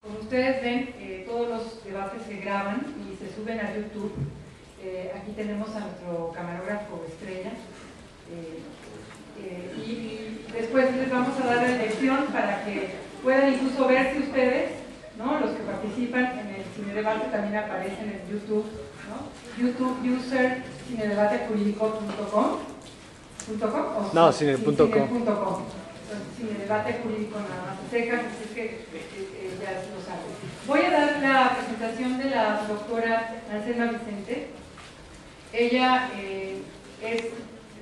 Como ustedes ven, todos los debates se graban y se suben a YouTube. Aquí tenemos a nuestro camarógrafo estrella. Y después les vamos a dar la elección para que puedan incluso verse ustedes, ¿no? Los que participan en el cinedebate también aparecen en YouTube, ¿no? YouTube user cinedebatejurídico.com. No, cine.com. Cinedebate jurídico nada más secas, así que ya lo saben. Voy a dar la presentación de la doctora Anselma Vicente. Ella es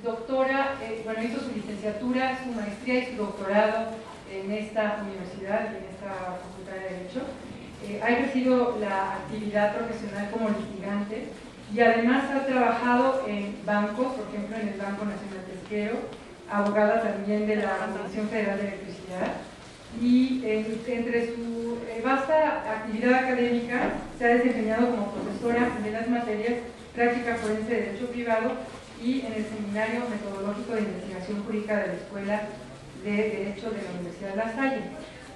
doctora, bueno, hizo su licenciatura, su maestría y su doctorado en esta universidad y en esta facultad de Derecho. Ha ejercido la actividad profesional como litigante y además ha trabajado en bancos, por ejemplo en el Banco Nacional Pesquero, abogada también de la Comisión Federal de Electricidad, y entre su vasta actividad académica se ha desempeñado como profesora de las materias práctica forense de Derecho Privado y en el Seminario Metodológico de Investigación Jurídica de la Escuela de Derecho de la Universidad de La Salle.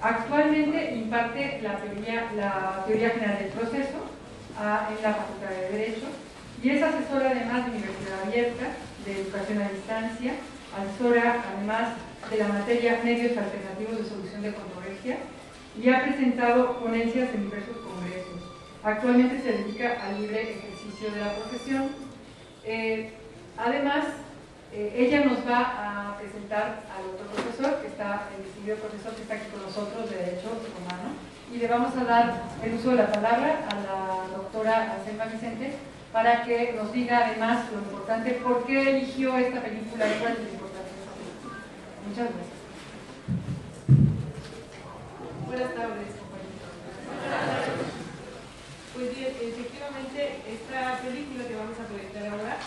Actualmente imparte la teoría general del proceso en la Facultad de Derecho y es asesora además de Universidad Abierta, de Educación a Distancia, asesora además de la materia Medios Alternativos de Solución de Controversia y ha presentado ponencias en diversos congresos. Actualmente se dedica al libre ejercicio de la profesión. Además, ella nos va a presentar al otro profesor, que está, el distinguido profesor que está aquí con nosotros de Derecho Romano, y le vamos a dar el uso de la palabra a la doctora Anselma Vicente para que nos diga además lo importante, por qué eligió esta película y cuál es la importancia de esta película. Muchas gracias. Buenas tardes, compañeros. Pues bien, efectivamente, esta película que vamos a proyectar ahora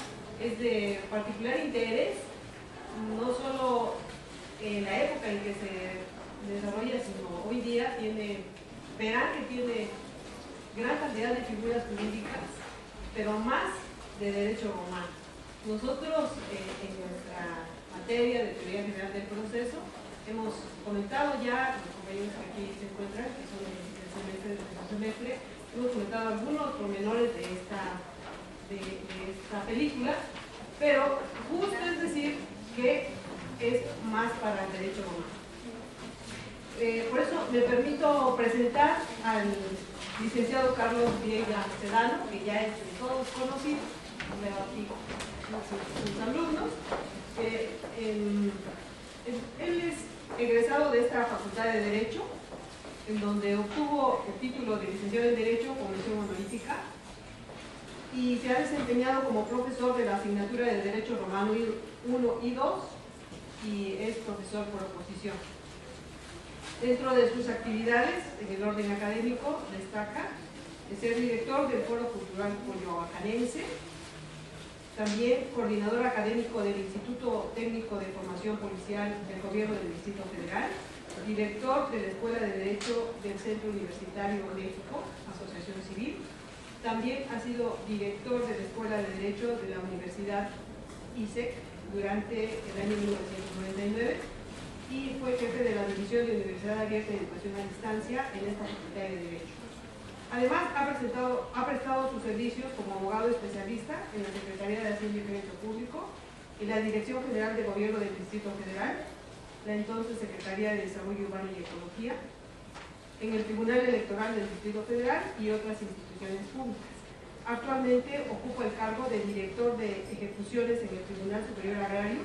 es de particular interés, no solo en la época en que se desarrolla, sino hoy día verán que tiene gran cantidad de figuras jurídicas, pero más de derecho romano. Nosotros, en nuestra materia de teoría general del proceso, hemos comentado ya, los compañeros que aquí se encuentran, que son del semestre, del tercer semestre, hemos comentado algunos pormenores de esta película, pero justo es decir que es más para el derecho romano. Por eso me permito presentar al licenciado Carlos Vieira Sedano, que ya es de todos conocido, veo aquí sus alumnos. Él es egresado de esta Facultad de Derecho, en donde obtuvo el título de licenciado en Derecho con mención honorífica y se ha desempeñado como profesor de la asignatura de Derecho Romano 1 y 2 y es profesor por oposición. Dentro de sus actividades en el orden académico destaca ser director del Foro Cultural Coyoacanense, también coordinador académico del Instituto Técnico de Formación Policial del Gobierno del Distrito Federal, director de la Escuela de Derecho del Centro Universitario México, Asociación Civil. También ha sido director de la Escuela de Derecho de la Universidad ISEC durante el año 1999 y fue jefe de la División de Universidad Abierta y Educación a Distancia en esta Facultad de Derecho. Además, ha prestado sus servicios como abogado especialista en la Secretaría de Hacienda y Crédito Público, en la Dirección General de Gobierno del Distrito Federal, la entonces Secretaría de Desarrollo Urbano y Ecología, en el Tribunal Electoral del Distrito Federal y otras instituciones públicas. Actualmente ocupa el cargo de director de ejecuciones en el Tribunal Superior Agrario,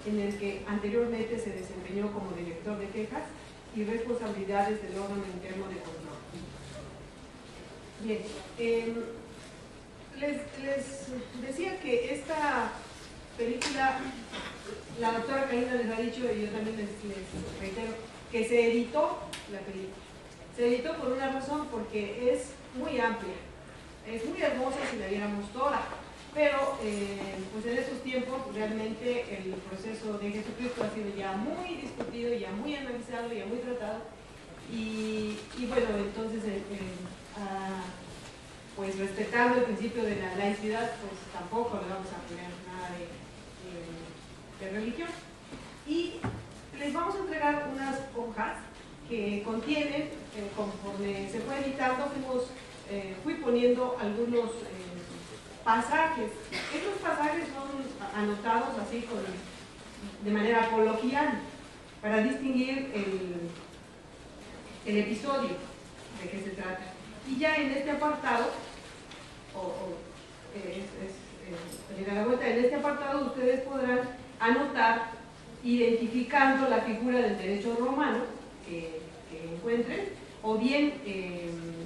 en el que anteriormente se desempeñó como director de quejas y responsabilidades del órgano interno de control. Bien, les decía que esta película, la doctora Karina les ha dicho, y yo también les reitero, que se editó la película. Se editó por una razón, porque es muy amplia, es muy hermosa si la viéramos toda, pero pues en estos tiempos realmente el proceso de Jesucristo ha sido ya muy discutido, ya muy analizado, ya muy tratado, y bueno, entonces pues respetando el principio de la laicidad, pues tampoco le vamos a poner nada de religión. Y les vamos a entregar unas hojas que contienen, conforme se fue editando, fui poniendo algunos pasajes. Estos pasajes son anotados así de manera coloquial para distinguir el episodio de qué se trata. Y ya en este apartado, en este apartado ustedes podrán anotar identificando la figura del derecho romano que encuentren, o bien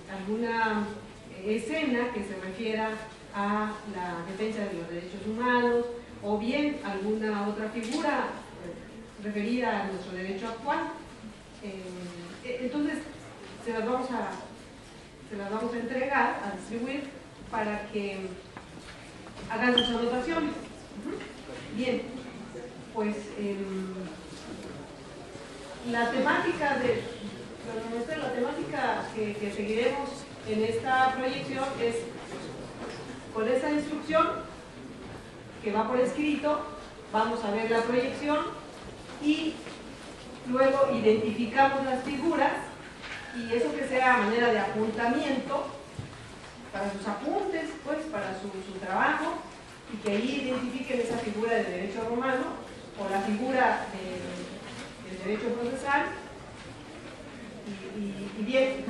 alguna escena que se refiera a la defensa de los derechos humanos, o bien alguna otra figura referida a nuestro derecho actual. Entonces se las vamos a entregar, a distribuir, para que hagan sus anotaciones. Bien, pues la temática que seguiremos en esta proyección es con esta instrucción que va por escrito. Vamos a ver la proyección y luego identificamos las figuras, y eso que sea a manera de apuntamiento para sus apuntes, pues para su trabajo, y que ahí identifiquen esa figura del derecho romano o la figura del derecho procesal. Y bien,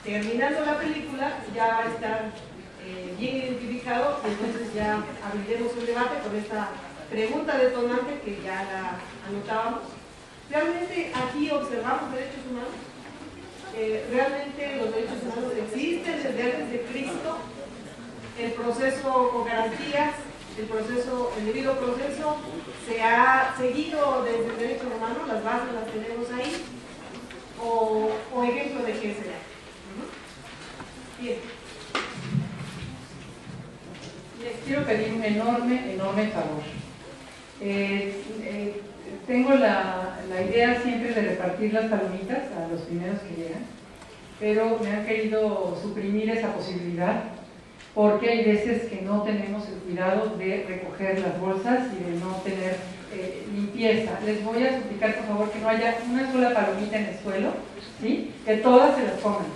terminando la película ya va a estar bien identificado, y entonces ya abriremos un debate con esta pregunta detonante que ya la anotábamos. ¿Realmente aquí observamos derechos humanos? ¿Realmente los derechos humanos existen desde antes de Cristo? ¿El proceso con garantías, el debido proceso se ha seguido desde el derecho romano? ¿Las bases las tenemos ahí? ¿O ejemplo de qué será? Bien. Les quiero pedir un enorme favor. Tengo la idea siempre de repartir las palomitas a los primeros que llegan, pero me han querido suprimir esa posibilidad porque hay veces que no tenemos el cuidado de recoger las bolsas y de no tener limpieza. Les voy a suplicar, por favor, que no haya una sola palomita en el suelo, ¿sí? Que todas se las coman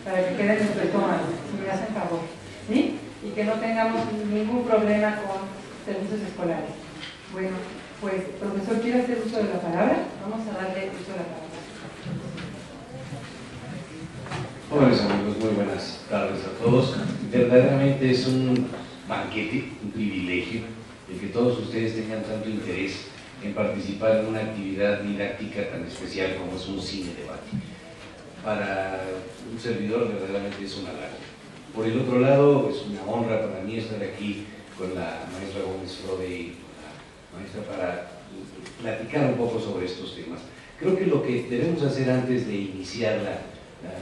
para que queden en su estómago, si me hacen favor, ¿sí? Y que no tengamos ningún problema con servicios escolares. Bueno, pues, profesor, ¿quiere hacer uso de la palabra? Vamos a darle uso de la palabra. Hola mis amigos, muy buenas tardes a todos. Verdaderamente es un banquete, un privilegio, el que todos ustedes tengan tanto interés en participar en una actividad didáctica tan especial como es un cine debate. Para un servidor verdaderamente es un halago. Por el otro lado, es una honra para mí estar aquí con la maestra Gómez Frode y la maestra para platicar un poco sobre estos temas. Creo que lo que debemos hacer antes de iniciar la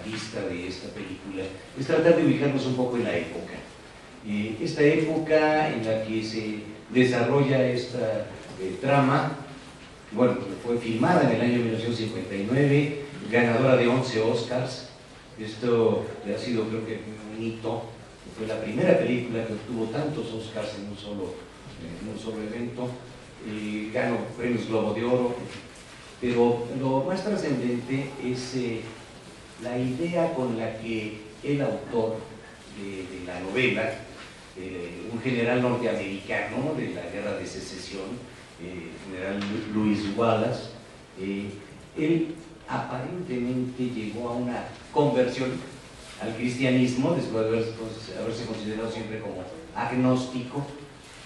vista de esta película es tratar de ubicarnos un poco en la época. Esta época en la que se desarrolla esta trama, bueno, fue filmada en el año 1959, ganadora de 11 Oscars. Esto ha sido, creo que, un hito. Fue la primera película que obtuvo tantos Oscars en un solo evento. Ganó premios Globo de Oro. Pero lo más trascendente es la idea con la que el autor de la novela, un general norteamericano de la Guerra de Secesión, general Lewis Wallace, él aparentemente llegó a una conversión al cristianismo después de haberse considerado siempre como agnóstico,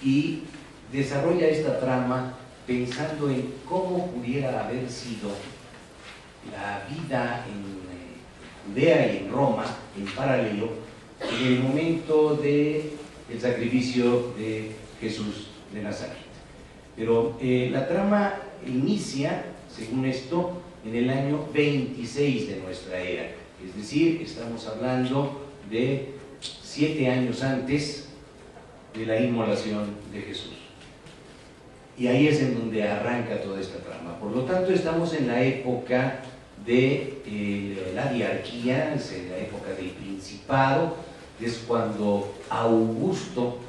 y desarrolla esta trama pensando en cómo pudiera haber sido la vida en Judea y en Roma en paralelo en el momento del sacrificio de Jesús de Nazaret. Pero la trama inicia, según esto, en el año 26 de nuestra era, es decir, estamos hablando de 7 años antes de la inmolación de Jesús. Y ahí es en donde arranca toda esta trama. Por lo tanto, estamos en la época de la diarquía, es en la época del principado, es cuando Augusto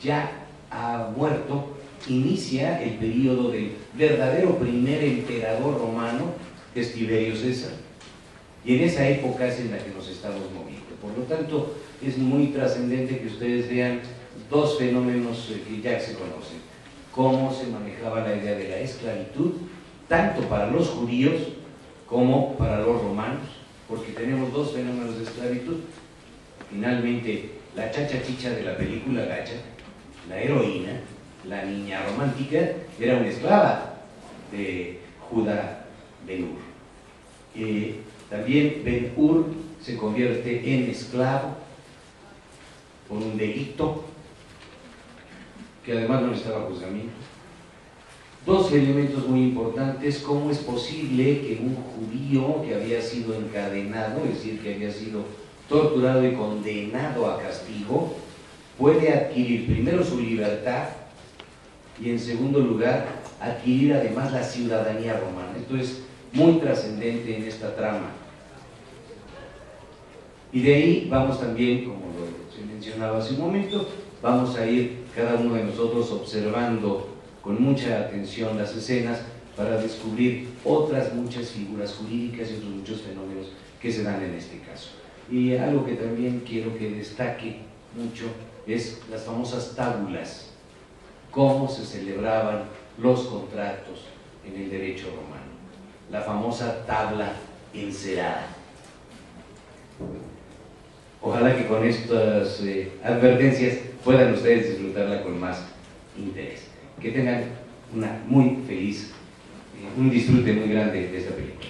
ya ha muerto, inicia el periodo del verdadero primer emperador romano, que es Tiberio César. Y en esa época es en la que nos estamos moviendo. Por lo tanto, es muy trascendente que ustedes vean dos fenómenos que ya se conocen. Cómo se manejaba la idea de la esclavitud, tanto para los judíos como para los romanos, porque tenemos dos fenómenos de esclavitud. Finalmente, la chacha-chicha de la película Gacha, la heroína, la niña romántica, era una esclava de Judá Ben-Hur. También Ben-Hur se convierte en esclavo por un delito que además no necesitaba juzgamiento. Dos elementos muy importantes: cómo es posible que un judío que había sido encadenado, es decir, que había sido torturado y condenado a castigo, puede adquirir primero su libertad y en segundo lugar adquirir además la ciudadanía romana. Esto es muy trascendente en esta trama. Y de ahí vamos también, como se mencionaba hace un momento, vamos a ir cada uno de nosotros observando con mucha atención las escenas para descubrir otras muchas figuras jurídicas y otros muchos fenómenos que se dan en este caso. Y algo que también quiero que destaque mucho es las famosas tábulas, cómo se celebraban los contratos en el derecho romano. La famosa tabla encerada. Ojalá que con estas advertencias puedan ustedes disfrutarla con más interés. Que tengan una muy feliz, un disfrute muy grande de esta película.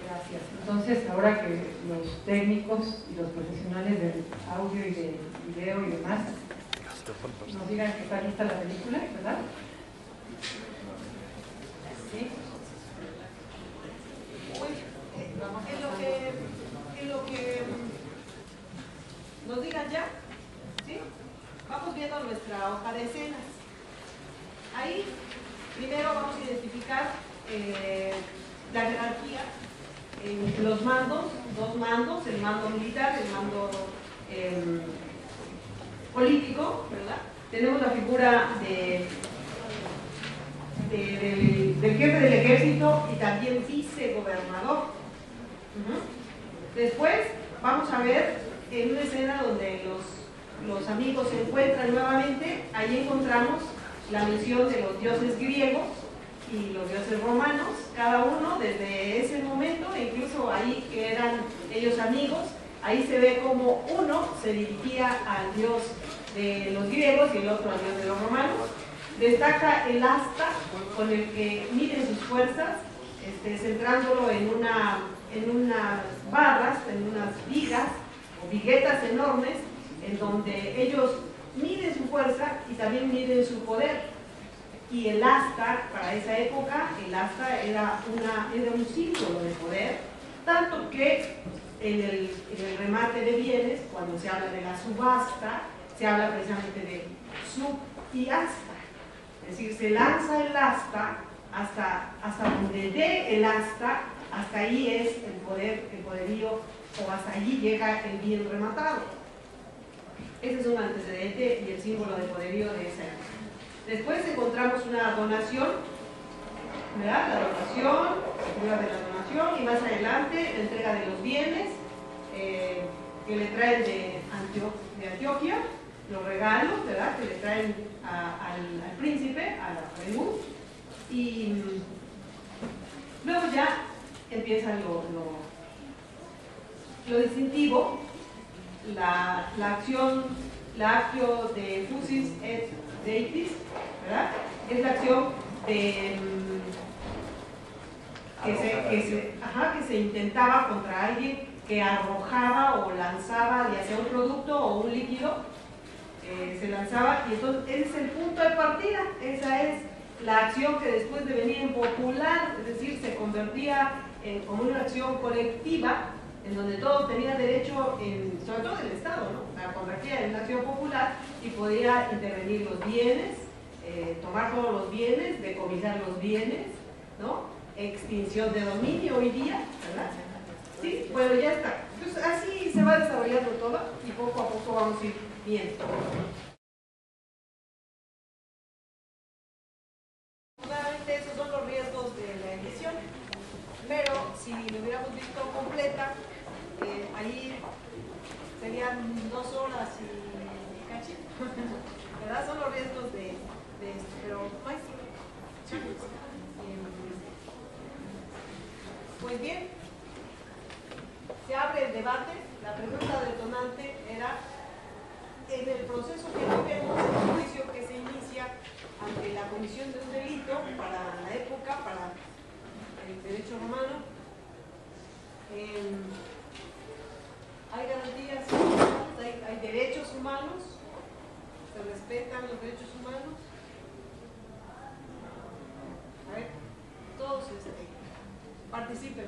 Gracias. Entonces, ahora que los técnicos y los profesionales del audio y del video y demás nos digan que está lista la película, ¿verdad? ¿Sí? En lo que nos digan ya, ¿sí? Vamos viendo nuestra hoja de escenas. Ahí primero vamos a identificar la jerarquía, los mandos, dos mandos, el mando militar, el mando político, ¿verdad? Tenemos la figura del jefe del ejército y también vicegobernador. Después vamos a ver en una escena donde los amigos se encuentran nuevamente. Ahí encontramos la mención de los dioses griegos y los dioses romanos, cada uno desde ese momento, incluso ahí que eran ellos amigos. Ahí se ve como uno se dirigía al dios de los griegos y el otro al dios de los romanos. Destaca el asta con el que miden sus fuerzas, centrándolo en unas barras, en unas vigas o viguetas enormes, en donde ellos miden su fuerza y también miden su poder. Y el asta, para esa época, el asta era un símbolo de poder, tanto que en el remate de bienes, cuando se habla de la subasta, se habla precisamente de sub y asta. Es decir, se lanza el asta hasta donde dé el asta, hasta ahí es el poder, el poderío, o hasta allí llega el bien rematado. Ese es un antecedente y el símbolo de poderío de esa época. Después encontramos una donación, ¿verdad? La donación, la figura de la donación, y más adelante la entrega de los bienes que le traen de Antioquia, los regalos, ¿verdad? Que le traen al príncipe, a la Perú, y luego ya empieza lo distintivo, la acción, la actio de fusis et deitis, ¿verdad? Es la acción de, que se intentaba contra alguien que arrojaba o lanzaba, ya sea un producto o un líquido, se lanzaba, y entonces ese es el punto de partida. Esa es la acción que después de venir en popular, es decir, se convertía como una acción colectiva, en donde todos tenían derecho, sobre todo el Estado, ¿no? La convertía en una acción popular y podía intervenir los bienes, tomar todos los bienes, decomisar los bienes, ¿no? Extinción de dominio hoy día, ¿verdad? Sí, bueno, ya está. Entonces así se va desarrollando todo y poco a poco vamos a ir viendo. Nuevamente esos son los riesgos si lo hubiéramos visto completa, ahí serían 2 horas y cachito, ¿verdad? Son los riesgos de esto, pero maestro. Pues bien, se abre el debate. La pregunta detonante era, en el proceso que vivimos, el juicio que se inicia ante la comisión de un delito para la época, para el derecho romano, hay garantías, hay derechos humanos, se respetan los derechos humanos. A ver, todos participen.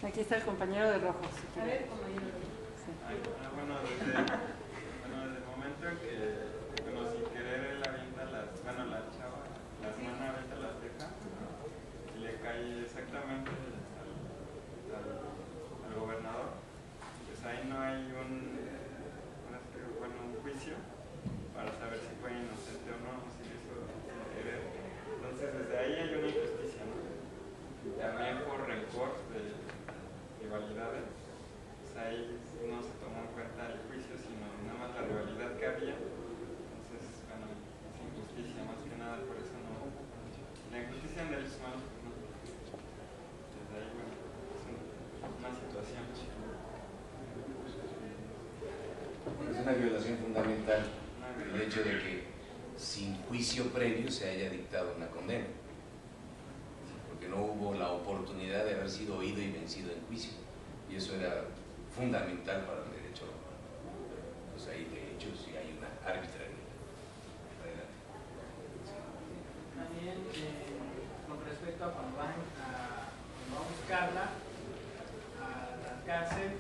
Aquí está el compañero de rojo. A ver, compañero de rojo. Sí. Bueno, desde el momento en que, sin querer él avienta la chava, las manos avienta las cejas y le cae exactamente al gobernador, pues ahí no hay un juicio para saber si fue inocente o no, si hizo sin querer. Entonces desde ahí hay una injusticia, ¿no? También por rencor de rivalidades, pues ahí no se tomó en cuenta el juicio, sino nada más la rivalidad que había. Entonces, bueno, es injusticia más que nada, por eso no. La injusticia en derechos humanos, pues no. Desde ahí, bueno, es una situación. Es una violación fundamental el hecho de que sin juicio previo se haya dictado una condena, porque no hubo la oportunidad de haber sido oído y vencido en juicio, y eso era fundamental para el derecho romano. Pues ahí de hecho sí hay una arbitrariedad. Adelante. También con respecto a cuando van a buscarla a la cárcel,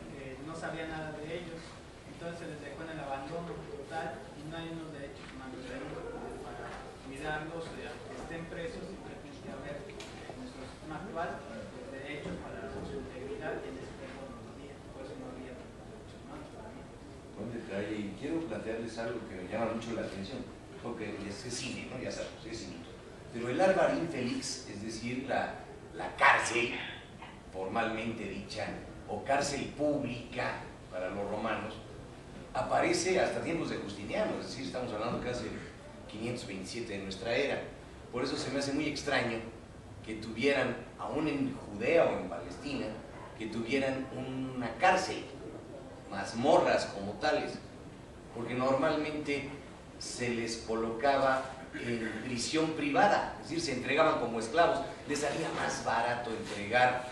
no sabía nada de ellos, entonces se les dejó en el abandono total y no hay unos derechos humanos ahí para cuidarlos, que estén presos y permitir haber en nuestro sistema actual derechos para su integridad, y en ese tiempo no había, por eso no había derechos humanos para mí. Buen detalle, y quiero plantearles algo que me llama mucho la atención, porque es cine, ¿no? Ya sabes, es cine. Pero el Arbarín Felix, es decir, la cárcel, formalmente dicha, o cárcel pública para los romanos, aparece hasta tiempos de Justiniano, es decir, estamos hablando casi de 527 de nuestra era. Por eso se me hace muy extraño que tuvieran, aún en Judea o en Palestina, que tuvieran una cárcel, mazmorras como tales, porque normalmente se les colocaba en prisión privada, es decir, se entregaban como esclavos. Les salía más barato entregar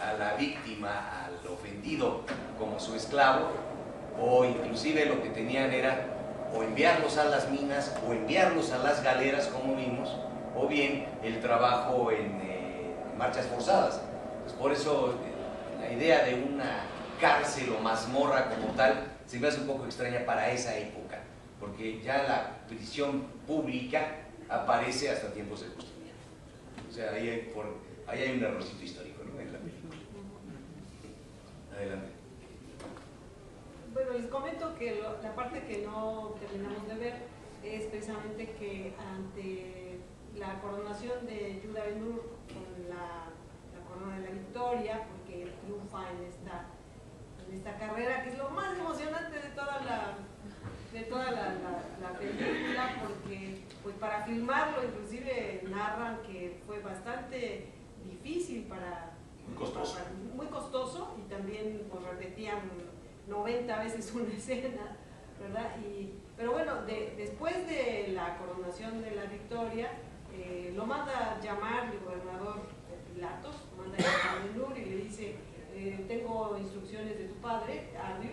a la víctima, al ofendido, como su esclavo, o inclusive lo que tenían era o enviarlos a las minas o enviarlos a las galeras, como vimos, o bien el trabajo en marchas forzadas. Pues por eso la idea de una cárcel o mazmorra como tal se me hace un poco extraña para esa época, porque ya la prisión pública aparece hasta tiempos de Justiniano. O sea, ahí hay un errorcito histórico, ¿no? En la película. Adelante. Bueno, les comento que la parte que no terminamos de ver es precisamente que ante la coronación de Yuda Ben-Nur con la corona de la victoria, porque triunfa en esta carrera, que es lo más emocionante de toda la película, porque pues para filmarlo inclusive narran que fue bastante difícil muy costoso, y también pues repetían 90 veces una escena, ¿verdad? Pero bueno, después de la coronación de la victoria, lo manda llamar el gobernador Pilatos, manda llamar a Ben-Nur y le dice, tengo instrucciones de tu padre, Arrio,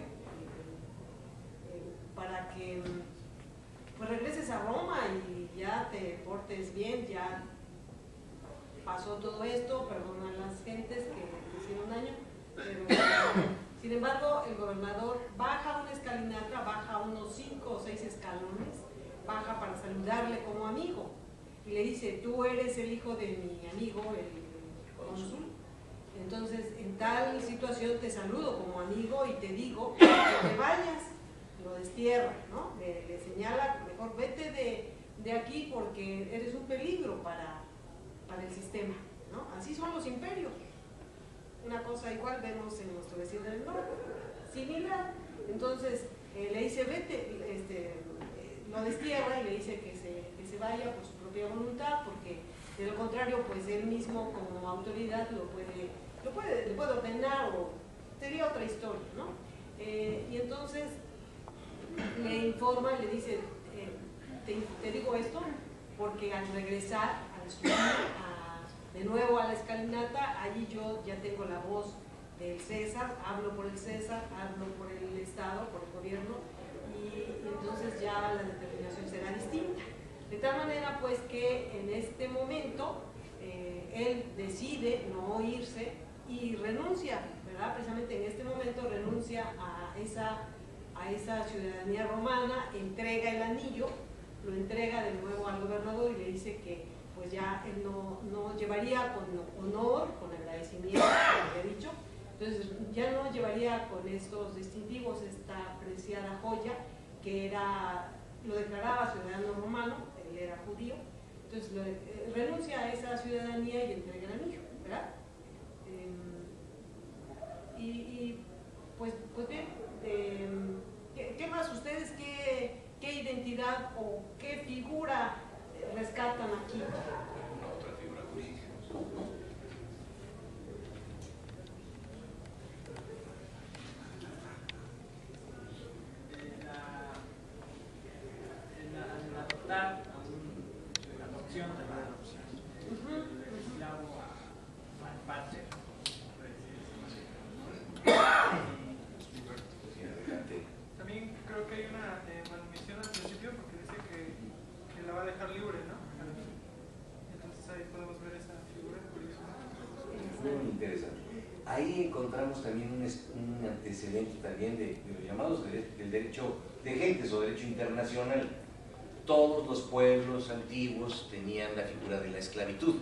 para que pues regreses a Roma y ya te portes bien, ya pasó todo esto, perdona a las gentes que te hicieron daño, pero sin embargo el gobernador baja una escalinata, baja unos 5 o 6 escalones, baja para saludarle como amigo y le dice, tú eres el hijo de mi amigo el cónsul, entonces en tal situación te saludo como amigo y te digo que te vayas. Lo destierra, ¿no? Le señala, mejor vete de aquí porque eres un peligro para para el sistema, ¿no? Así son los imperios. Una cosa igual vemos en nuestro vecino del norte, similar. Entonces le dice vete, lo destierra y le dice que se vaya por su propia voluntad, porque de lo contrario pues él mismo como autoridad le puede ordenar, o sería otra historia, ¿no? Y entonces le informa, le dice, te digo esto porque al regresar, al subir de nuevo a la escalinata, allí yo ya tengo la voz del César, hablo por el César, hablo por el Estado, por el gobierno, y entonces ya la determinación será distinta. De tal manera pues que en este momento él decide no irse y renuncia, ¿verdad? Precisamente en este momento renuncia a esa ciudadanía romana, entrega el anillo, lo entrega de nuevo al gobernador y le dice que pues ya él no llevaría con honor, con agradecimiento, como había dicho, entonces ya no llevaría con estos distintivos esta preciada joya que lo declaraba ciudadano romano, él era judío, entonces renuncia a esa ciudadanía y entrega el anillo, ¿verdad? Pues bien, ¿qué más ustedes, qué identidad o qué figura rescatan aquí? Otra figura jurídica. En adoptar la adopción de el esclavo a parte. También creo que hay una manutención al principio, porque dice que la va a dejar libre, ¿no? Entonces ahí podemos ver esa figura curiosa. Muy interesante. Ahí encontramos también un antecedente también de los llamados del derecho de gentes o derecho internacional. Todos los pueblos antiguos tenían la figura de la esclavitud.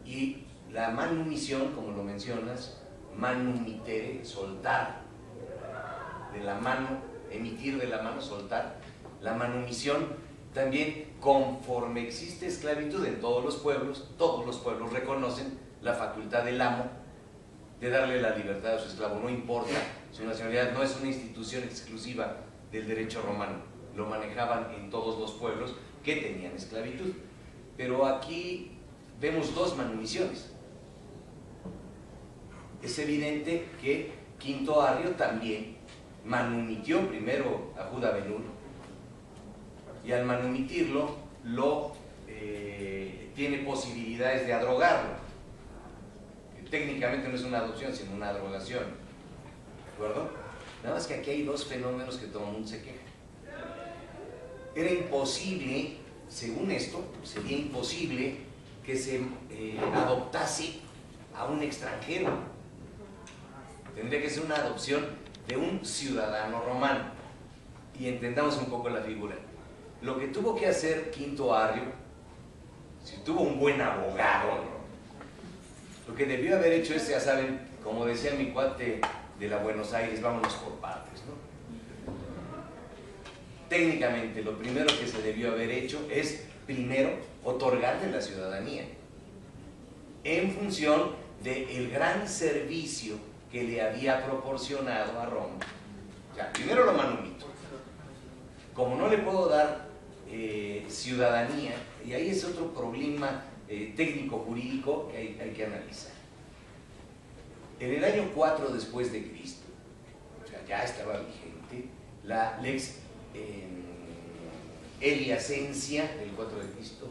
Y la manumisión, como lo mencionas, manumitere, soltar de la mano, emitir de la mano, soltar. La manumisión también, conforme existe esclavitud en todos los pueblos reconocen la facultad del amo de darle la libertad a su esclavo, no importa su nacionalidad, no es una institución exclusiva del derecho romano, lo manejaban en todos los pueblos que tenían esclavitud. Pero aquí vemos dos manumisiones. Es evidente que Quinto Arrio también manumitió primero a Judá Ben-Hur, y al manumitirlo tiene posibilidades de adrogarlo. Técnicamente no es una adopción, sino una adrogación, ¿de acuerdo? Nada más que aquí hay dos fenómenos que todo el mundo se queja. Era imposible, según esto, sería imposible que se adoptase a un extranjero. Tendría que ser una adopción de un ciudadano romano. Y entendamos un poco la figura. Lo que tuvo que hacer Quinto Arrio, si tuvo un buen abogado, lo que debió haber hecho es, ya saben, como decía mi cuate de la Buenos Aires, vámonos por partes, ¿no? Técnicamente, lo primero que se debió haber hecho es, primero, otorgarle la ciudadanía, en función del gran servicio que le había proporcionado a Roma. O sea, primero lo manumito. Como no le puedo dar ciudadanía, y ahí es otro problema técnico-jurídico que hay que analizar. En el año 4 después de Cristo, o sea, ya estaba vigente la lex Eliacencia del 4 de Cristo,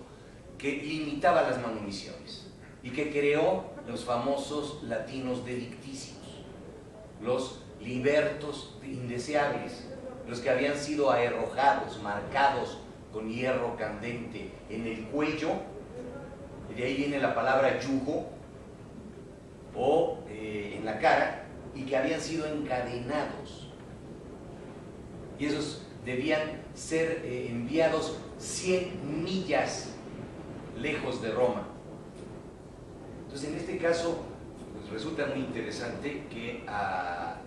que limitaba las manumisiones y que creó los famosos latinos delictísimos, los libertos indeseables, los que habían sido aherrojados, marcados con hierro candente en el cuello, de ahí viene la palabra yugo, o en la cara, y que habían sido encadenados. Y esos debían ser enviados 100 millas lejos de Roma. Entonces, en este caso, pues, resulta muy interesante que a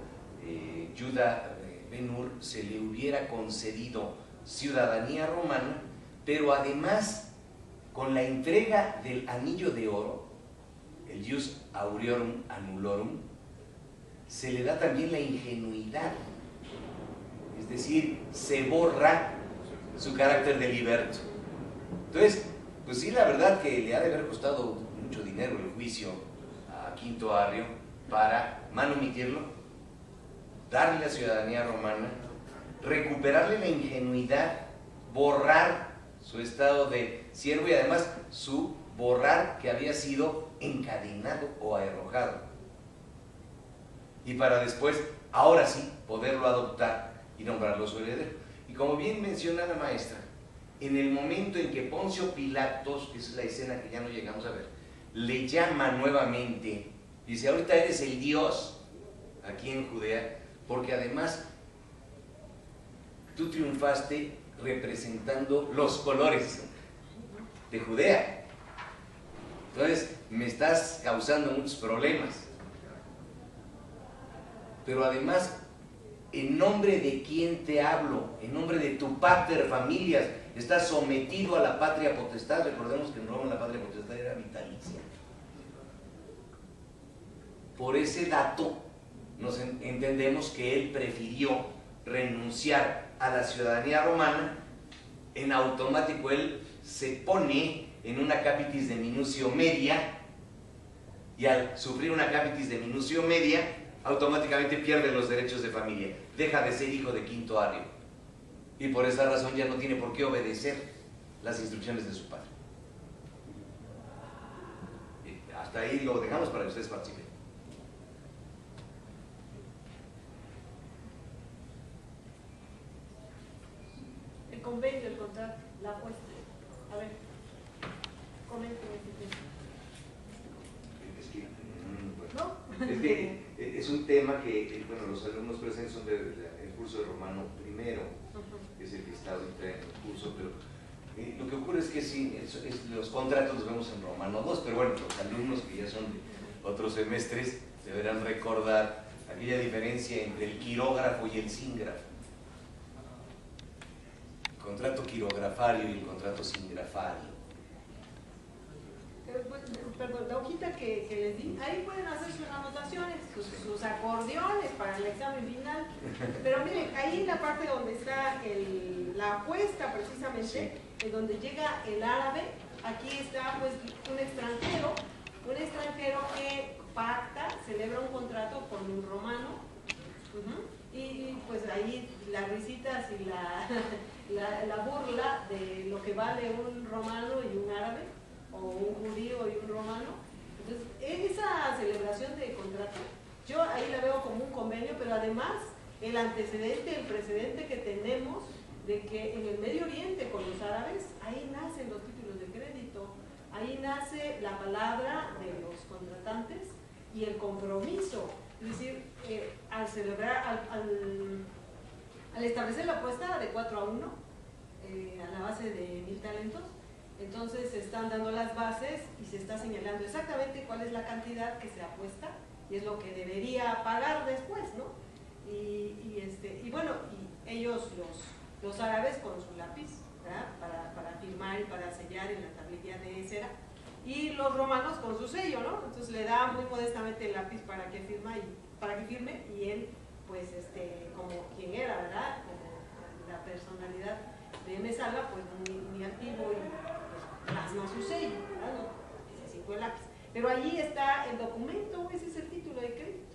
Judá Ben-Hur se le hubiera concedido ciudadanía romana, pero además con la entrega del anillo de oro, el Jus Auriorum Annulorum, se le da también la ingenuidad, es decir, se borra su carácter de liberto. Entonces, pues sí, la verdad que le ha de haber costado mucho dinero el juicio a Quinto Arrio para manumitirlo, darle la ciudadanía romana, recuperarle la ingenuidad, borrar su estado de siervo y además borrar que había sido encadenado o arrojado. Y para después, ahora sí, poderlo adoptar y nombrarlo su heredero. Y como bien menciona la maestra, en el momento en que Poncio Pilatos, que es la escena que ya no llegamos a ver, le llama nuevamente, dice, ahorita eres el Dios aquí en Judea, porque además tú triunfaste representando los colores de Judea. Entonces me estás causando muchos problemas. Pero además, ¿en nombre de quién te hablo? En nombre de tu pater familias. Estás sometido a la patria potestad. Recordemos que en Roma la patria potestad era vitalicia. Por ese dato nos entendemos que él prefirió renunciar a la ciudadanía romana. En automático él se pone en una capitis de minutio media, y al sufrir una capitis de minutio media automáticamente pierde los derechos de familia, deja de ser hijo de Quinto Arrio, y por esa razón ya no tiene por qué obedecer las instrucciones de su padre. Hasta ahí lo dejamos para que ustedes participen. El convenio, el contrato, la apuesta. A ver, comenten ese tema. Es que es un tema que, bueno, los alumnos presentes son del curso de Romano I, que es el que está ahorita en el curso, pero lo que ocurre es que sí, los contratos los vemos en Romano II, pero bueno, los alumnos que ya son de otros semestres deberán recordar aquella diferencia entre el quirógrafo y el síngrafo. El contrato quirografario y el contrato singrafario. Perdón, la hojita que les di, ahí pueden hacer sus anotaciones, sus acordeones para el examen final. Pero miren, ahí en la parte donde está la apuesta precisamente, en donde llega el árabe, aquí está pues un extranjero que pacta, celebra un contrato con un romano, y pues ahí las risitas y la burla de lo que vale un romano y un árabe, o un judío y un romano. Entonces, esa celebración de contrato, yo ahí la veo como un convenio, pero además el antecedente, el precedente que tenemos de que en el Medio Oriente con los árabes, ahí nacen los títulos de crédito, ahí nace la palabra de los contratantes y el compromiso. Es decir, al celebrar, al establecer la apuesta de 4-1, a la base de 1000 talentos, entonces se están dando las bases y se está señalando exactamente cuál es la cantidad que se apuesta y es lo que debería pagar después, ¿no? Y bueno, y ellos, los árabes, con su lápiz, ¿verdad? Para firmar y para sellar en la tablilla de cera, y los romanos con su sello, ¿no? Entonces le da muy modestamente el lápiz para que firme, y él, pues, como quien era, ¿verdad? Como la personalidad de Mesala, pues muy activo y pues, plasma su sello, ¿verdad? No necesitó el lápiz. Pero allí está el documento, ese es el título de crédito.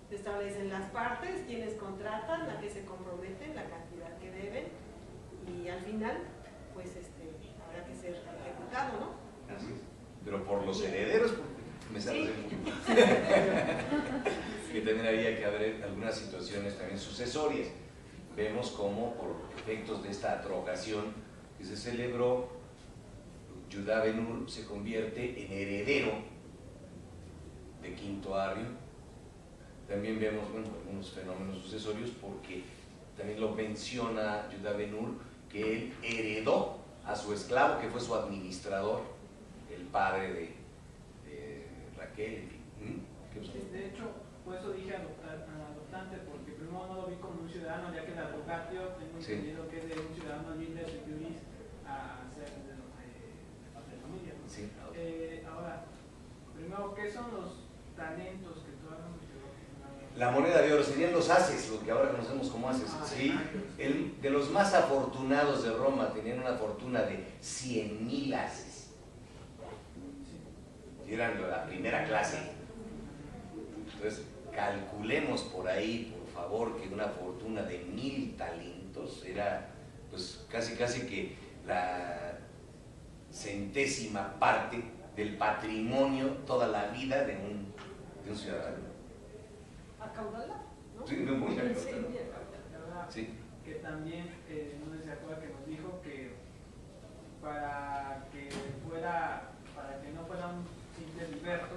Se establecen las partes, quienes contratan, a qué se comprometen, la cantidad que deben, y al final, pues habrá que ser ejecutado, ¿no? Así es. Pero por los herederos, porque me sale mucho. Que también había que haber algunas situaciones también sucesorias. Vemos cómo por efectos de esta atrocación que se celebró, Judá Ben-Hur se convierte en heredero de Quinto Arrio. También vemos, bueno, algunos fenómenos sucesorios, porque también lo menciona Judá Ben-Hur, que él heredó a su esclavo, que fue su administrador, el padre de Raquel, en fin. ¿Qué pasó? De hecho, por eso dije adoptante, porque primero no lo vi como un ciudadano, ya que el advocatio tengo entendido que es de un ciudadano libre de juris a ser Sí, ahora, primero, ¿qué son los talentos que tú has mencionado? La moneda de oro serían los haces, lo que ahora conocemos como haces. ¿Sí? De los más afortunados de Roma tenían una fortuna de 100.000 haces. Eran la primera clase. Entonces, calculemos por ahí, por favor, que una fortuna de 1.000 talentos era pues casi que la centésima parte del patrimonio toda la vida de un ciudadano. ¿Acaudala? ¿No? Sí, muy acaudala. Sí. Que también, no sé si se acuerda que nos dijo que para que no fuera un simple liberto,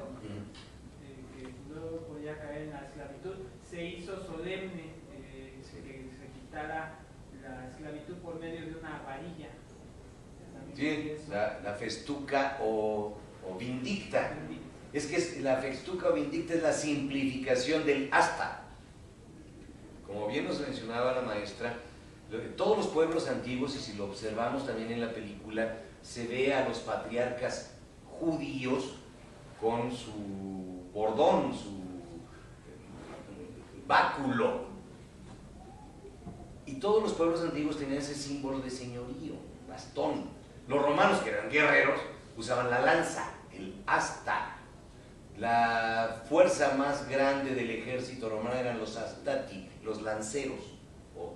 que luego podía caer en la esclavitud, se hizo solemne que se quitara la esclavitud por medio de una varilla. Sí, la festuca o vindicta. Es que la festuca o vindicta es la simplificación del asta. Como bien nos mencionaba la maestra, todos los pueblos antiguos, y si lo observamos también en la película, se ve a los patriarcas judíos con su bordón, su báculo. Y todos los pueblos antiguos tenían ese símbolo de señorío, bastón. Los romanos, que eran guerreros, usaban la lanza, el asta. La fuerza más grande del ejército romano eran los astati, los lanceros, o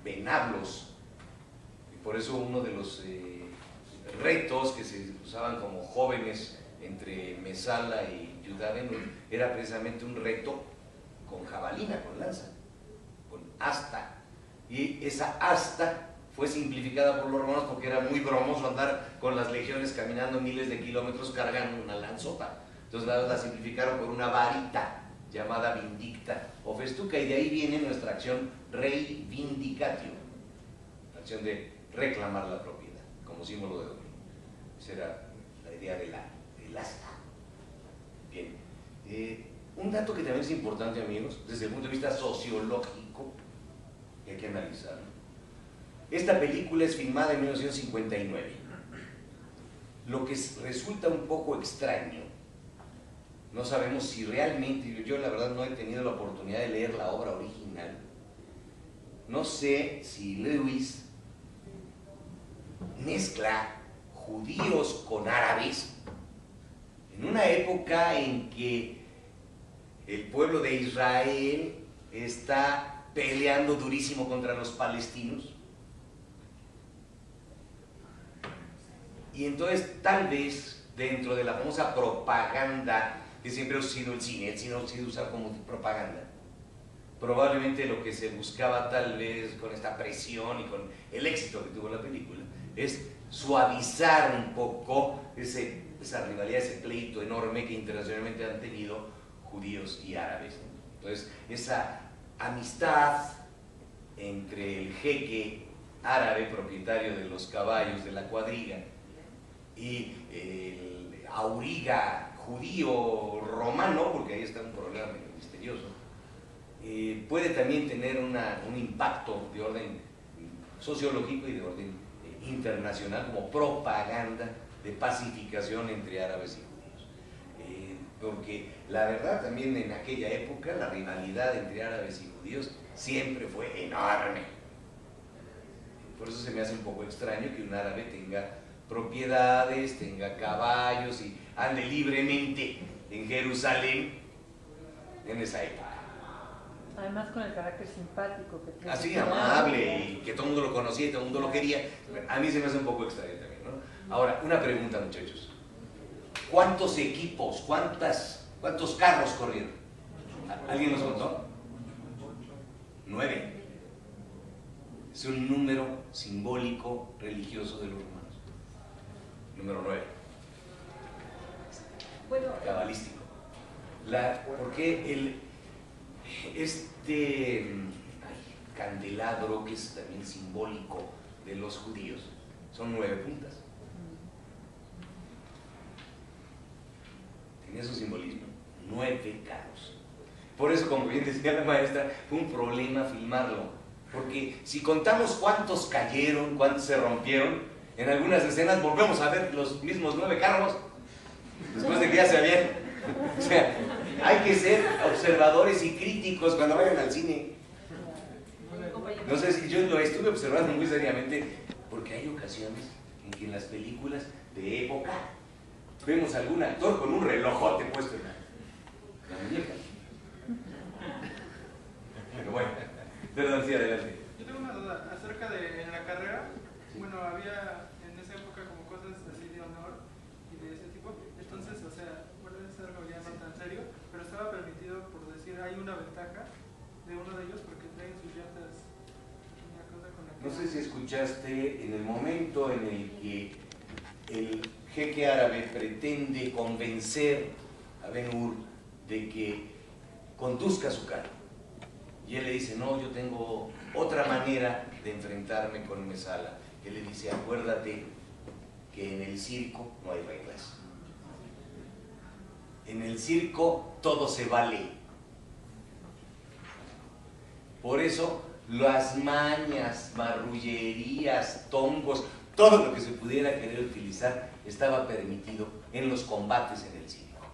venablos. Y por eso uno de los retos que se usaban como jóvenes entre Mesala y Yudaven era precisamente un reto con jabalina, con lanza, con asta. Y esa asta fue simplificada por los romanos porque era muy bromoso andar con las legiones caminando miles de kilómetros cargando una lanzota. Entonces la simplificaron por una varita llamada vindicta o festuca, y de ahí viene nuestra acción reivindicatio, la acción de reclamar la propiedad como símbolo de dominio. Esa era la idea del asta. Bien, un dato que también es importante, amigos, desde el punto de vista sociológico, que hay que analizarlo. Esta película es filmada en 1959. Lo que resulta un poco extraño, no sabemos si realmente, yo la verdad no he tenido la oportunidad de leer la obra original, no sé si Lewis mezcla judíos con árabes en una época en que el pueblo de Israel está peleando durísimo contra los palestinos. Y entonces, tal vez, dentro de la famosa propaganda, que siempre ha sido el cine ha sido usado como propaganda, probablemente lo que se buscaba tal vez con esta presión y con el éxito que tuvo la película, es suavizar un poco esa rivalidad, ese pleito enorme que internacionalmente han tenido judíos y árabes. Entonces, esa amistad entre el jeque árabe, propietario de los caballos de la cuadriga, y el auriga judío romano, porque ahí está un problema misterioso, puede también tener un impacto de orden sociológico y de orden internacional como propaganda de pacificación entre árabes y judíos. Porque la verdad también en aquella época la rivalidad entre árabes y judíos siempre fue enorme. Por eso se me hace un poco extraño que un árabe tenga propiedades, tenga caballos y ande libremente en Jerusalén en esa época. Además con el carácter simpático que tiene. Así, amable, y que todo el mundo lo conocía y todo el mundo lo quería. A mí se me hace un poco extraño también, ¿no? Ahora, una pregunta, muchachos. ¿Cuántos equipos, cuántos carros corrieron? ¿Alguien nos contó? 9. Es un número simbólico religioso de los romanos. Número 9. Bueno, Cabalístico. ¿Por qué este candelabro, que es también simbólico de los judíos, son 9 puntas? Tenía su simbolismo. 9 carros. Por eso, como bien decía la maestra, fue un problema filmarlo. Porque si contamos cuántos cayeron, cuántos se rompieron, En algunas escenas volvemos a ver los mismos 9 carros, después de que ya se habían... O sea, hay que ser observadores y críticos cuando vayan al cine. No sé si yo lo estuve observando muy seriamente, porque hay ocasiones en que en las películas de época vemos a algún actor con un relojote puesto en la muñeca. Pero bueno, perdón, sí, adelante. Yo tengo una duda acerca de en la carrera. Bueno, había en esa época como cosas así de honor y de ese tipo. Entonces, o sea, bueno, es algo ya no tan serio, pero estaba permitido, por decir, hay una ventaja de uno de ellos porque traen sus llantas. Una cosa con la que... No sé si escuchaste en el momento en el que el jeque árabe pretende convencer a Ben-Hur de que conduzca su carro. Y él le dice, no, yo tengo otra manera de enfrentarme con Mesala. Él le dice, acuérdate que en el circo no hay reglas. En el circo todo se vale. Por eso las mañas, marrullerías, tongos, todo lo que se pudiera querer utilizar estaba permitido en los combates en el circo.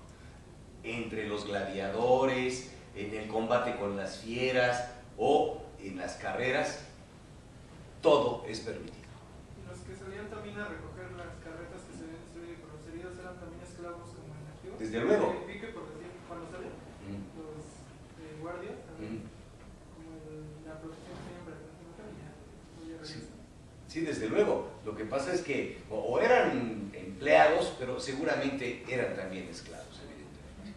Entre los gladiadores, en el combate con las fieras o en las carreras, todo es permitido. Los que salían también a recoger las carretas que se habían destruido por los heridos eran también esclavos como en activo. Desde luego. Pique, por decir, cuando salen los guardias, también, como la protección que tenían para que no se ya voy a regresar. Sí, desde luego. Lo que pasa es que o eran empleados, pero seguramente eran también esclavos, evidentemente.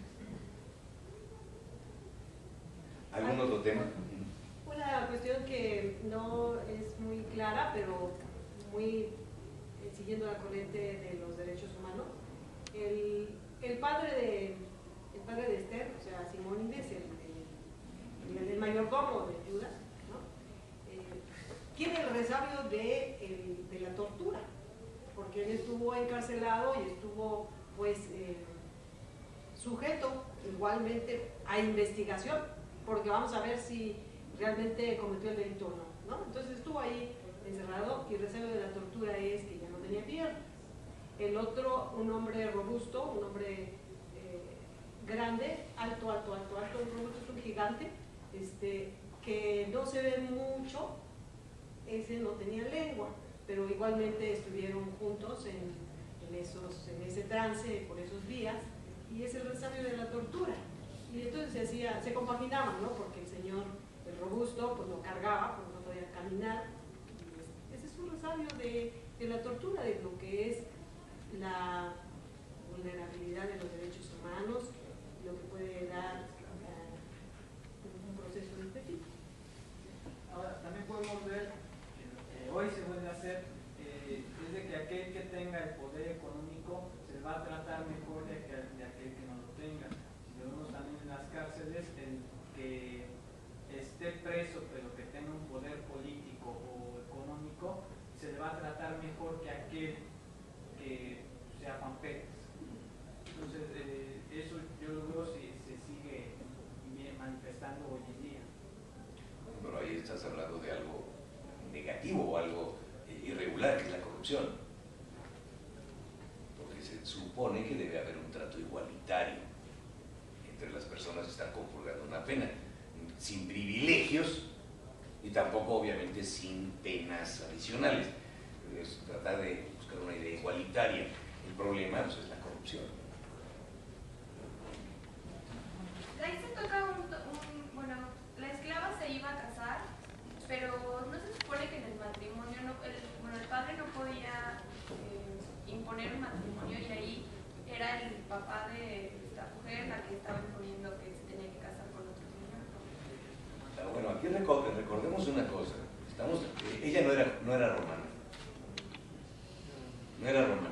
¿Algún otro tema? Una cuestión que no es muy clara, pero muy siguiendo la corriente de los derechos humanos. El padre de Esther, o sea, Simónides, el mayordomo de Judas, ¿no? Tiene el resabio de la tortura, porque él estuvo encarcelado y estuvo pues sujeto igualmente a investigación, porque vamos a ver si realmente cometió el delito o no. Entonces estuvo ahí encerrado y el resabio de la tortura es que ya no tenía piernas. El otro, un hombre robusto, un hombre grande, alto, robusto, es un gigante, que no se ve mucho, ese no tenía lengua, pero igualmente estuvieron juntos en ese trance por esos días, y es el resabio de la tortura. Y entonces se compaginaban, ¿no? Porque el señor, el robusto, pues lo cargaba, porque no podía caminar. Ese es un resabio de la tortura, de lo que es la vulnerabilidad de los derechos humanos, lo que puede dar un proceso de este tipo. Ahora, también podemos ver, hoy se puede hacer, es de que aquel que tenga el poder económico se va a tratar mejor de aquel que no lo tenga. Vemos también en las cárceles el que esté preso pero que tenga un poder político o económico, se le va a tratar mejor que aquel que sea Juan Pérez. Entonces, eso yo lo veo si se sigue manifestando hoy en día. Pero ahí estás hablando de algo negativo o algo irregular, que es la corrupción. Porque se supone que debe haber un trato igualitario entre las personas que están compurgando una pena, sin privilegios y tampoco obviamente sin penas adicionales. Es tratar de buscar una idea igualitaria. El problema pues, es la corrupción. Ahí se toca bueno, la esclava se iba a casar, pero no se supone que en el matrimonio, el padre no podía imponer un matrimonio, y ahí era el papá de esta mujer la que estaba imponiendo que se tenía que casar con otro señor. Bueno, aquí recordemos una cosa. Ella no era romana. No era romana.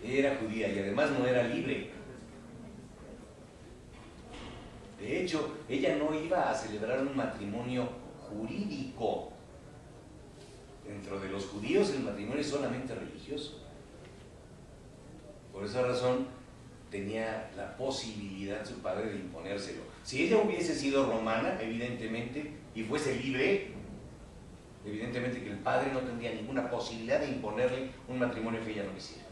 Ella era judía y además no era libre. De hecho, ella no iba a celebrar un matrimonio jurídico. Dentro de los judíos el matrimonio es solamente religioso. Por esa razón tenía la posibilidad su padre de imponérselo. Si ella hubiese sido romana, evidentemente, y fuese libre, evidentemente que el padre no tendría ninguna posibilidad de imponerle un matrimonio que ella no quisiera.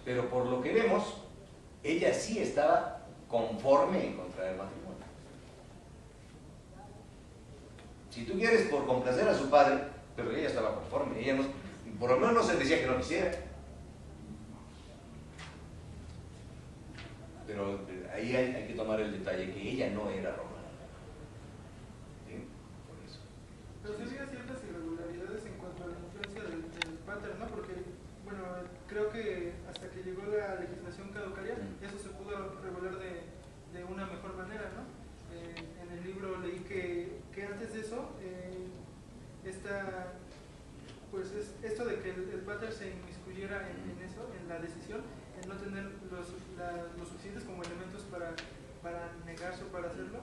Pero por lo que vemos, ella sí estaba conforme en contraer el matrimonio. Si tú quieres por complacer a su padre, pero ella estaba conforme, ella no, por lo menos no se decía que no quisiera. Pero ahí hay que tomar el detalle que ella no era romana. ¿Sí? Por eso. Pero sí había ciertas irregularidades en cuanto a la influencia del pater, ¿no? Porque, bueno, creo que hasta que llegó la legislación caducaria, eso se pudo regular de una mejor manera, ¿no? En el libro leí que antes de eso, pues esto de que el pater se inmiscuyera en eso, en la decisión, en no tener los suficientes como elementos para negarse o para hacerlo,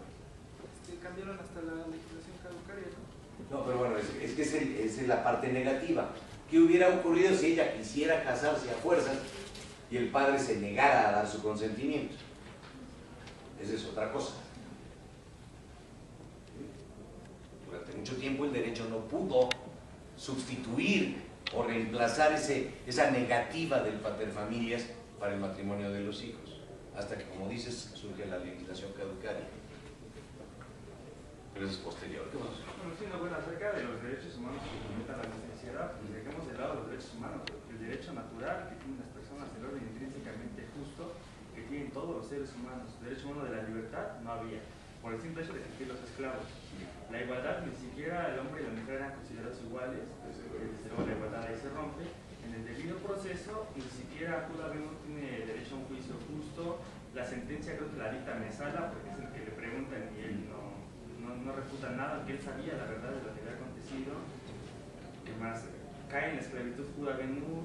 cambiaron hasta la legislación caducaria, ¿no? No, pero bueno, es que esa es la parte negativa. ¿Qué hubiera ocurrido si ella quisiera casarse a fuerzas y el padre se negara a dar su consentimiento? Esa es otra cosa. Durante mucho tiempo el derecho no pudo sustituir o reemplazar esa negativa del paterfamilias para el matrimonio de los hijos, hasta que, como dices, surge la legislación caducaria. Pero eso es posterior. ¿Qué más? Bueno, sí, no, bueno, acerca de los derechos humanos que fomentan la licenciada, pues dejemos de lado los derechos humanos, porque el derecho natural que tienen las personas, el orden intrínsecamente justo que tienen todos los seres humanos. El derecho humano de la libertad no había, por el simple hecho de existir los esclavos. La igualdad, ni siquiera el hombre y la mujer eran considerados iguales, desde luego la igualdad ahí se rompe. En el debido proceso, ni siquiera uno tiene derecho a un juicio justo. La sentencia creo que la dicta Mesala, porque es el que le preguntan y él no refuta nada, porque él sabía la verdad de lo que había acontecido. Que más cae en la esclavitud Judá Ben Hur,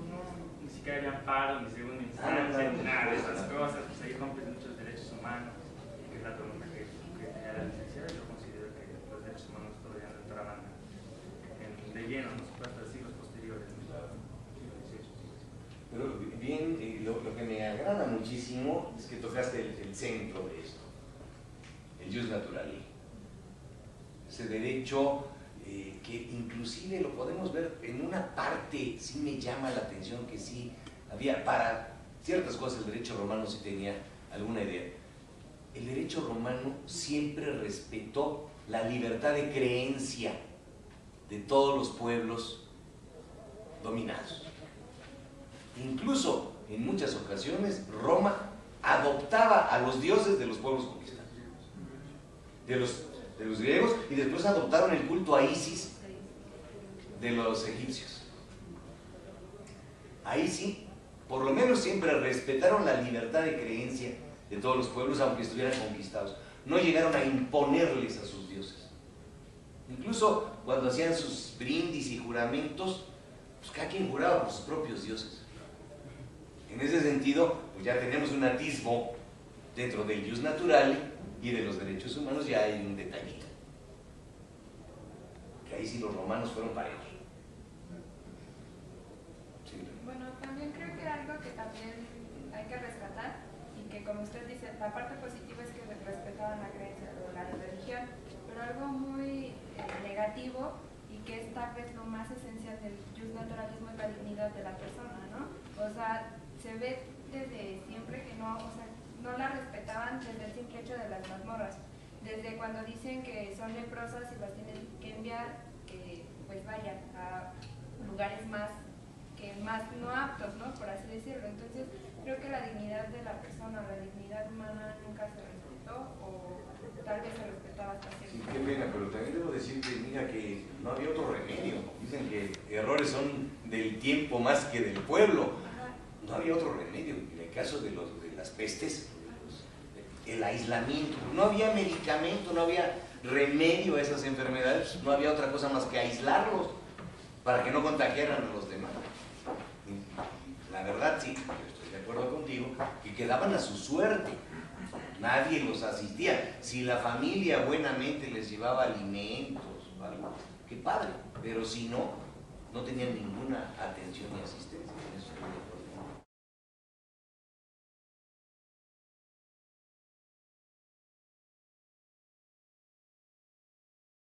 ni siquiera hay amparo, ni segunda instancia, ni nada de esas cosas. Pues ahí rompen muchos derechos humanos, que es la pregunta que tenía la licenciada. Yo considero que los derechos humanos todavía no entraban de lleno, no se puede hasta siglos posteriores. Pero bien, lo que me agrada muchísimo es que tocaste el centro de esto, el jus naturali. Ese derecho que inclusive lo podemos ver en una parte, sí me llama la atención que sí había, para ciertas cosas el derecho romano sí tenía alguna idea. El derecho romano siempre respetó la libertad de creencia de todos los pueblos dominados. Incluso en muchas ocasiones Roma adoptaba a los dioses de los pueblos conquistados, de los griegos, y después adoptaron el culto a Isis de los egipcios. Ahí sí, por lo menos siempre respetaron la libertad de creencia de todos los pueblos, aunque estuvieran conquistados. No llegaron a imponerles a sus dioses. Incluso cuando hacían sus brindis y juramentos, pues cada quien juraba por sus propios dioses. En ese sentido, pues ya tenemos un atisbo dentro del jus naturali y de los derechos humanos. Ya hay un detallito, que ahí sí los romanos fueron parejos. Sí. Bueno, también creo que algo que también hay que rescatar, y que como usted dice, la parte positiva es que respetaban la creencia o la religión, pero algo muy negativo, y que es tal vez lo más esencial del jus naturalismo, es la dignidad de la persona, ¿no? O sea, se ve desde siempre que no la respetaban desde el simple hecho de las mazmorras. Desde cuando dicen que son leprosas y las tienen que enviar, pues vayan a lugares más no aptos, ¿no? Por así decirlo. Entonces, creo que la dignidad de la persona, la dignidad humana nunca se respetó, o tal vez se respetaba hasta cierto punto. Sí, qué pena, pero también debo decir que, mira, que no había otro remedio. Dicen que errores son del tiempo más que del pueblo. No había otro remedio. En el caso de las pestes, el aislamiento, no había medicamento, no había remedio a esas enfermedades, no había otra cosa más que aislarlos para que no contagiaran a los demás. La verdad, sí, yo estoy de acuerdo contigo, que quedaban a su suerte, nadie los asistía. Si la familia buenamente les llevaba alimentos o algo, qué padre, pero si no, no tenían ninguna atención ni asistencia. Eso estoy de acuerdo.